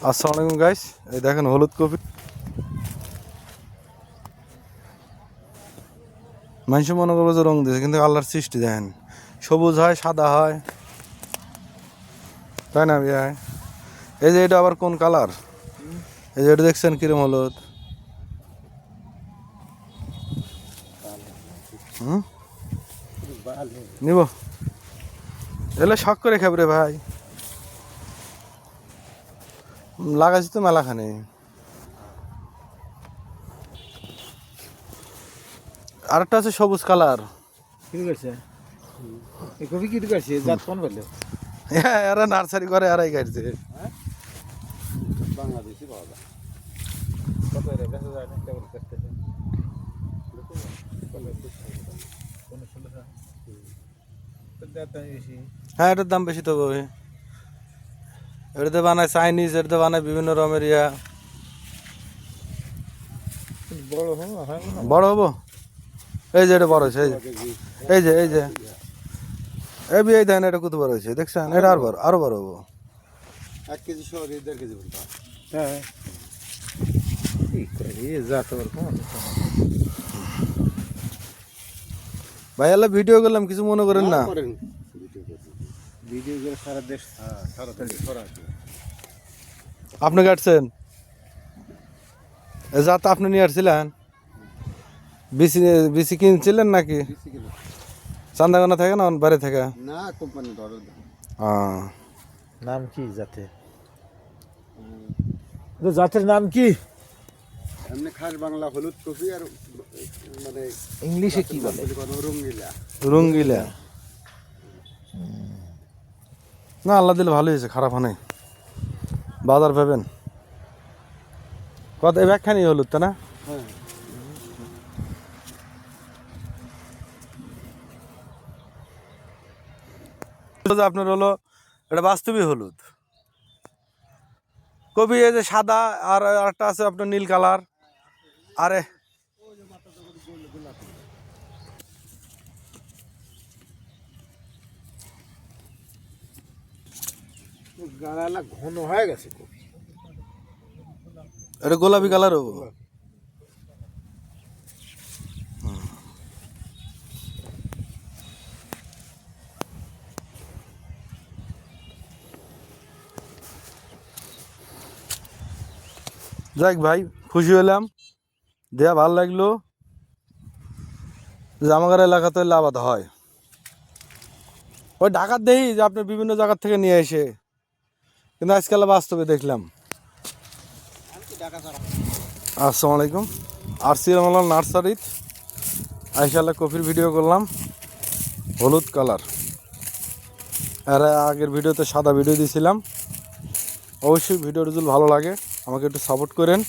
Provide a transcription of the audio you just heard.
আসসালামু আলাইকুম গাইস, এই দেখেন হলুদ কপি। মানুষ মনে করবো যে রং দিয়েছে, কিন্তু আল্লাহর সৃষ্টি দেখেন, সবুজ হয়, সাদা হয়, তাই না ভাই? এই যে এটা আবার কোন কালার? এই যে এটা দেখছেন কিরম হলুদ। নিব এলে শখ করে খাবি রে ভাই, লাগাইছি তো মেলাখানে। আরেকটা আছে সবুজ কালার। কপি কি করছে জাত কোন বলে এরা নার্সারি করে, এরাই কাটছে। বাংলাদেশি পাওয়া যায় কত রে বেশি যায় না কেবল করতেছে হ্যাঁ, এটার দাম বেশি তো হবে। এটাতে বানায় চাইনিজ, এটাতে বানায় বিভিন্ন রকমের ইয়া। বড় হয় বড় হবো। এই যে এটা বড় হয়েছে, এই যে এই যে এই এই দেন, এটা কত বড় হয়েছে দেখছেন? এটা আর বড়, আরো বড় হবো। 1 কেজি সহ 1.5 কেজি বলতে হ্যাঁ ঠিক করে এই জাত আর কোন ভাই আল্লাহ ভিডিও করলাম, কিছু মনে করেন না। ভিডিও করে সারা দেশ সারা দেশ ছড়া আপনি কাটছেন এ জাত? আপনি নিয়ে আসছিলেন? বিসি বিসি কিনছিলেন নাকি? চান্দাগানা থাকে না বাইরে থেকে? না কোম্পানি ধরো নাম কি জাতের? জাতের নাম কি? এমনি খাস বাংলা হলুদ কপি, আর মানে ইংলিশে কি বলে? রঙ্গিলা। রঙ্গিলা না, আল্লাহ দিলে ভালো হয়েছে, খারাপ হয় নাই। বাজার পাবেন কত? এই ব্যাগখানি হলুদ তা না? হ্যাঁ আপনার হলো এটা বাস্তবই হলুদ কপি। এই যে সাদা, আর একটা আছে আপনার নীল কালার। আরে গাড়ালা ঘন হয়ে গেছে কপি। এটা গোলাপি কালার হবো। যাক ভাই, খুশি হলাম, দেয়া ভালো লাগলো যে আমাদের এলাকাতে আবাদ হয়। ওই ঢাকার দেখি যে আপনি বিভিন্ন জায়গার থেকে নিয়ে এসে, কিন্তু আজকাল বাস্তবে দেখলাম। আসসালামু আলাইকুম, RCM নার্সারিত আইসাল্লাহ কফির ভিডিও করলাম, হলুদ কালার। আর আগের ভিডিওতে সাদা ভিডিও দিয়েছিলাম। অবশ্যই ভিডিওটা যদি ভালো লাগে আমাকে একটু সাপোর্ট করেন।